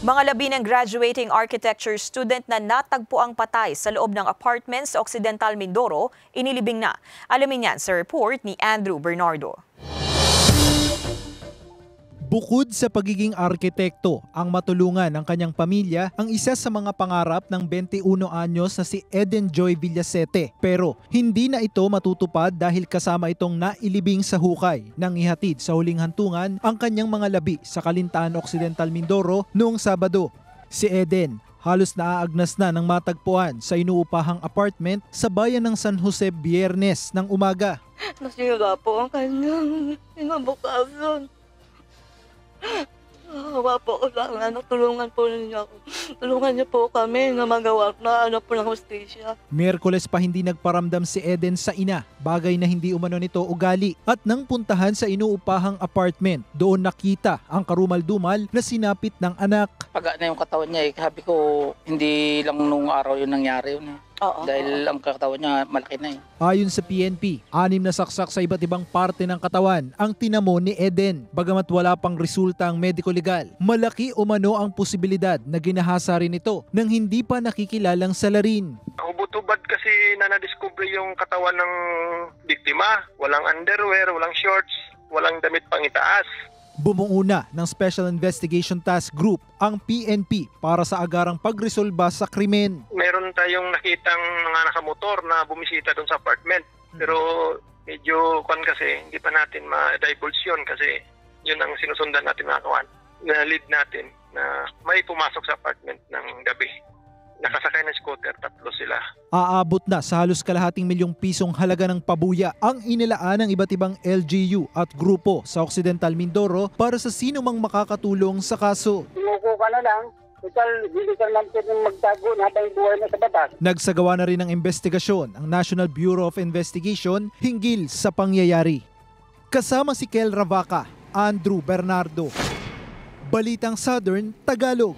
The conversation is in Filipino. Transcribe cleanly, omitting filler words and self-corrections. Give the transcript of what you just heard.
Mga labi ng graduating architecture student na natagpo ang patay sa loob ng apartment sa Occidental Mindoro, inilibing na. Alamin yan sa report ni Andrew Bernardo. Bukod sa pagiging arkitekto, ang matulungan ng kanyang pamilya ang isa sa mga pangarap ng 21 anyos na si Eden Joy Villasete. Pero hindi na ito matutupad dahil kasama itong nailibing sa hukay nang ihatid sa huling hantungan ang kanyang mga labi sa Kalintaan Occidental Mindoro noong Sabado. Si Eden halos naaagnas na ng matagpuan sa inuupahang apartment sa bayan ng San Jose Biyernes ng umaga. Nasira po ang kanyang inabukasan. Hawa po ko sana, tulungan po ninyo ako. Tulungan niyo po kami na magawa na po ng hustisya. Miyerkules pa hindi nagparamdam si Eden sa ina, bagay na hindi umano nito ugali. At nang puntahan sa inuupahang apartment, doon nakita ang karumal-dumal na sinapit ng anak. Paga na yung katawan niya sabi ko hindi lang nung araw yun nangyari yun Dahil ang katawan niya malaki na Ayon sa PNP, 6 na saksak sa iba't ibang parte ng katawan ang tinamo ni Eden. Bagamat wala pang resulta ang mediko-legal, malaki umano ang posibilidad na ginahasa rin ito nang hindi pa nakikilalang salarin. Hubot-hubad kasi na nadiskubre yung katawan ng biktima. Walang underwear, walang shorts, walang damit pang itaas. Bumuo na ng Special Investigation Task Group ang PNP para sa agarang pagresolba sa krimen. Meron tayong nakitang mga nakamotor na bumisita doon sa apartment. Pero medyo kasi hindi pa natin ma-divulge yun kasi yun ang sinusundan natin mga kawan. Na-lead natin na may pumasok sa apartment ng gabi. Nakasakay ng scooter, 3 sila. Aabot na sa halos ₱250,000 halaga ng pabuya ang inilaan ng iba't ibang LGU at grupo sa Occidental Mindoro para sa sino mang makakatulong sa kaso. Umuko ka na lang. Total, hindi ka lang pwedeng magtago na habang buhay na sa batas. Nagsagawa na rin ng investigasyon ang National Bureau of Investigation hinggil sa pangyayari. Kasama si Kel Ravaca, Andrew Bernardo. Balitang Southern, Tagalog.